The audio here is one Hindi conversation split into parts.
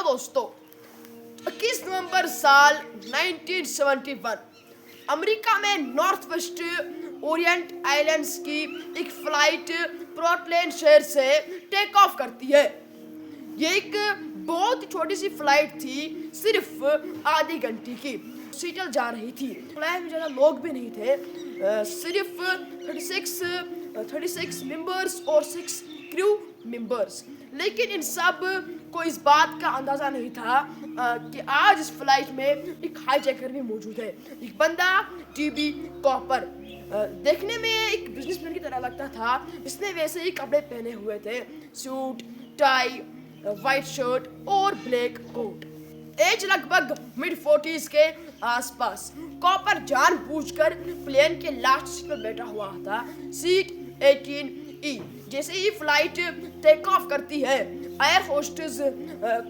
दोस्तों, 21 नवंबर साल 1971 अमेरिका में नॉर्थ वेस्ट ओरिएंट आइलैंड्स की एक फ्लाइट पोर्टलैंड शहर से टेक ऑफ करती है। ये एक बहुत छोटी सी फ्लाइट थी, सिर्फ आधे घंटे की। सीटल जा रही थी। फ्लाइट में ज़्यादा लोग भी नहीं थे, सिर्फ 36 मेंबर्स और 6 क्रू मेंबर्स। लेकिन इन सब को इस बात का अंदाज़ा नहीं था कि आज इस फ्लाइट में एक हाईजैकर भी मौजूद है। एक बंदा टीबी कॉपर देखने में एक बिजनेसमैन की तरह लगता था। इसने वैसे ही कपड़े पहने हुए थे, सूट, टाई, वाइट शर्ट और ब्लैक कोट। एज लगभग मिड 40s के आसपास। कॉपर जानबूझकर प्लेन के लास्ट सीट पर बैठा हुआ था, सीट 18E। जैसे ही फ्लाइट टेक ऑफ करती है, एयर होस्टेस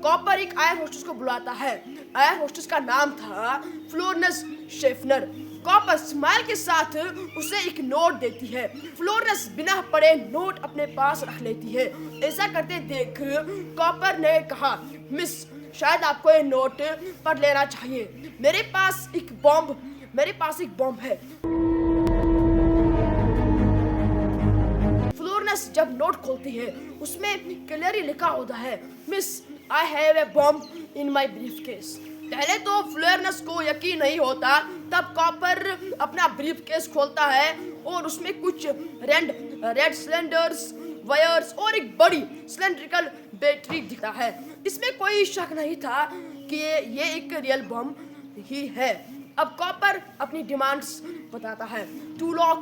कॉपर एक एयर होस्टेस को बुलाता है। एयर होस्टेस का नाम था फ्लोरेंस शेफनर। कॉपर स्माइल के साथ उसे एक नोट देती है। फ्लोरेंस बिना पढ़े नोट अपने पास रख लेती है। ऐसा करते देख कॉपर ने कहा, मिस, शायद आपको ये नोट पढ़ लेना चाहिए। मेरे पास एक बॉम्ब है। फ्लोरेंस जब नोट खोलती है, उसमें क्लियरली लिखा होता है, miss, I have a bomb in my briefcase. पहले तो फ्लोरेंस को यकीन नहीं होता। तब कॉपर अपना ब्रीफकेस खोलता है और उसमें कुछ रेड सिलेंडर्स, वायर्स और एक बड़ी सिलेंड्रिकल बैटरी दिखता है। इसमें कोई शक नहीं था कि ये एक रियल बम ही है। अब कॉपर अपनी डिमांड्स बताता है। $2 लाख,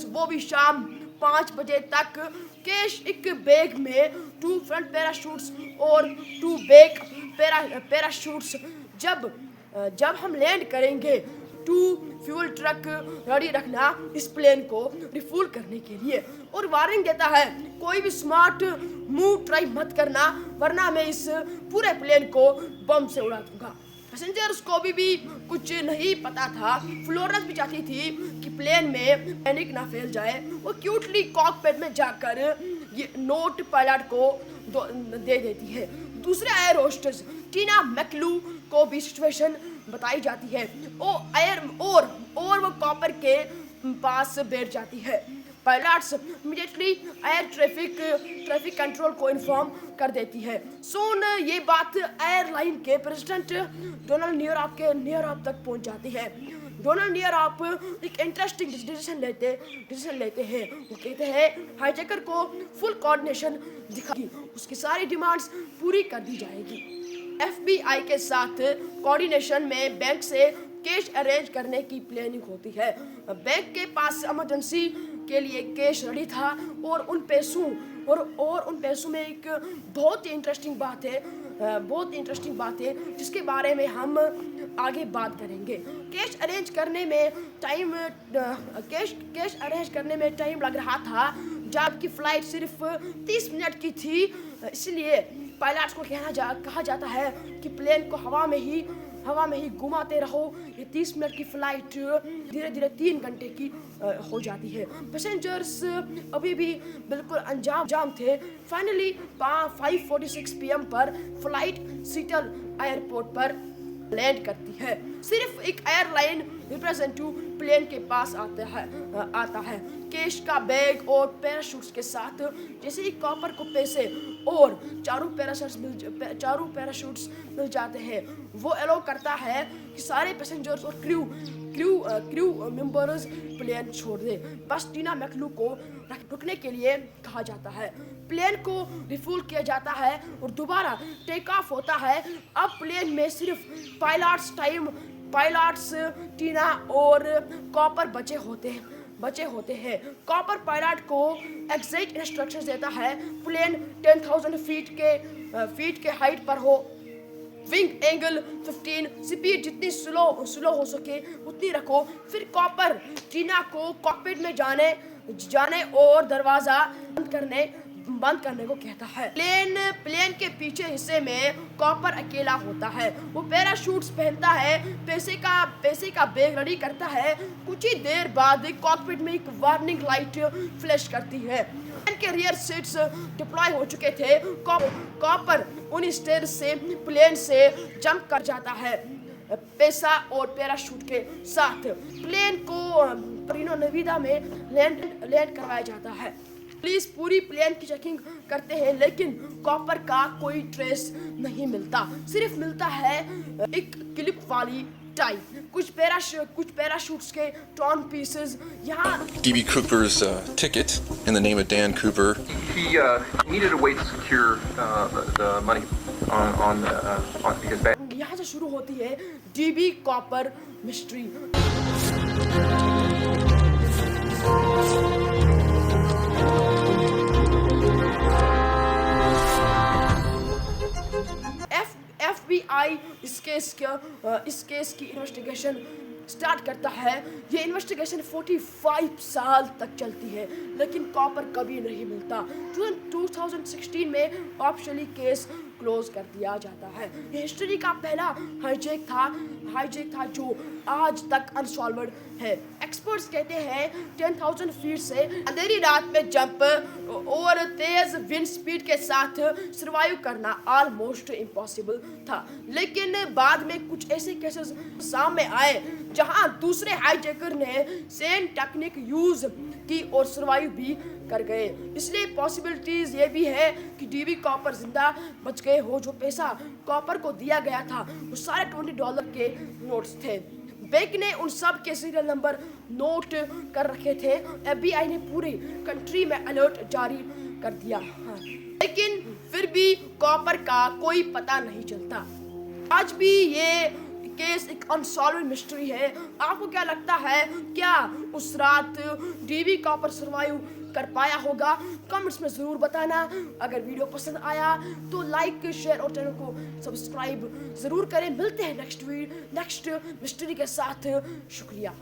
वो भी शाम 5 बजे तक। कैश एक बैग में, 2 फ्रंट पैराशूट्स और 2 बैक पैराशूट्स। जब हम लैंड करेंगे, 2 फ्यूल ट्रक रेडी रखना इस प्लेन को रिफुल करने के लिए। और वार्निंग देता है, कोई भी स्मार्ट मूव ट्राई मत करना, वरना मैं इस पूरे प्लेन को बम से उड़ा दूंगा। पैसेंजर्स को भी कुछ नहीं पता था। फ्लोरेंस भी चाहती थी कि प्लेन में पैनिक ना फैल जाए। वो क्यूटली कॉकपिट में जाकर ये नोट पायलट को दे देती है। दूसरे एयर होस्टेस टीना मैकलू को भी सिचुएशन बताई जाती है। और वो कॉपर के पास बैठ जाती है। Pilots immediately air traffic control को इन्फॉर्म कर देती है। सोन ये बात एयरलाइन के प्रेसिडेंट डोनाल्ड नियरॉप तक पहुंच जाती है। डोनाल्ड नियरॉप एक इंटरेस्टिंग डिसीजन लेते हैं। वो कहते हैं, हाईजैकर को फुल कोऑर्डिनेशन दिखाएगी, उसकी सारी डिमांड्स पूरी कर दी जाएगी। FBI के साथ कोऑर्डिनेशन में बैंक से कैश अरेंज करने की प्लानिंग होती है। बैंक के पास इमरजेंसी के लिए कैश रेडी था और उन पैसों में एक बहुत ही इंटरेस्टिंग बात है जिसके बारे में हम आगे बात करेंगे। कैश अरेंज करने में टाइम लग रहा था, जबकि फ्लाइट सिर्फ 30 मिनट की थी। इसलिए पायलट्स को कहा जाता है कि प्लेन को हवा में ही घुमाते रहो। ये 30 मिनट की फ्लाइट धीरे धीरे 3 घंटे की हो जाती है। पैसेंजर्स अभी भी बिल्कुल अनजान थे। फाइनली 5:46 PM पर फ्लाइट सीटल एयरपोर्ट पर लैंड करती है। सिर्फ एक एयरलाइन रिप्रेजेंटेटिव प्लेन के पास आता है कैश का बैग और पैराशूट्स के साथ। जैसे ही कॉपर को पैसे और चारों पैराशूट्स मिल जाते हैं, वो अलाउ करता है कि सारे पैसेंजर्स और क्रू मेंबर्स प्लेन छोड़ दे। बस टीना मैकलू को रुकने के लिए कहा जाता है। प्लेन को रिफुल किया जाता है और दोबारा टेक ऑफ होता है। अब प्लेन में सिर्फ पायलट्स टीना और कॉपर बचे होते हैं। कॉपर पायलट को एग्जैक्ट इंस्ट्रक्शंस देता है। प्लेन 10,000 फीट के हाइट पर हो, विंग एंगल 15, स्पीड जितनी स्लो हो सके उतनी रखो। फिर कॉपर टीना को कॉकपिट में जाने और दरवाज़ा बंद करने को कहता है। प्लेन के पीछे हिस्से में कॉपर अकेला होता है। वो पैराशूट्स पहनता है, पैसे का बैग रेडी करता है। कुछ ही देर बाद कॉकपिट में एक वार्निंग लाइट फ्लैश करती है। प्लेन के रियर सीट्स डिप्लॉय हो चुके थे। कॉपर उन स्टेयर से प्लेन से जंप कर जाता है, पैसा और पैराशूट के साथ। प्लेन को रिनो नेवादा में लैंड करवाया जाता है। पुलिस पूरी प्लेन की चेकिंग करते हैं, लेकिन कॉपर का कोई ट्रेस नहीं मिलता। सिर्फ मिलता है एक क्लिप वाली टाई, कुछ पैराशूट्स के टॉर्न पीसेस। यहाँ DB Cooper's ticket in the name of Dan Cooper. He needed a way to secure the money on his bag. यहाँ से शुरू होती है DB कॉपर मिस्ट्री। FBI इस केस की इन्वेस्टिगेशन स्टार्ट करता है। ये इन्वेस्टिगेशन 45 साल तक चलती है, लेकिन कॉपर कभी नहीं मिलता। 2016 में ऑफिशियली केस क्लोज कर दिया जाता है। ये हिस्ट्री का पहला हाईजैक था जो आज तक अनसॉल्व्ड है। एक्सपर्ट्स कहते हैं 10,000 फीट से अंधेरी रात में जंप और तेज विंड स्पीड के साथ सर्वाइव करना ऑलमोस्ट इम्पॉसिबल था। लेकिन बाद में कुछ ऐसे केसेस सामने आए जहां दूसरे हाईजैकर ने सेम टेक्निक यूज की और सर्वाइव भी कर गए। इसलिए पॉसिबिलिटीज ये भी है कि DB कॉपर जिंदा बच गए हो। जो पैसा कॉपर को दिया गया था वो सारे $20 के नोट्स थे। बैंक ने उन सब के सीरियल नंबर नोट कर रखे थे। FBI ने पूरी कंट्री में अलर्ट जारी कर दिया, लेकिन फिर भी कॉपर का कोई पता नहीं चलता। आज भी ये केस एक अनसॉल्व्ड मिस्ट्री है। आपको क्या लगता है, क्या उस रात DB कॉपर सर्वाइव कर पाया होगा? कमेंट्स में ज़रूर बताना। अगर वीडियो पसंद आया तो लाइक, शेयर और चैनल को सब्सक्राइब ज़रूर करें। मिलते हैं नेक्स्ट मिस्ट्री के साथ। शुक्रिया।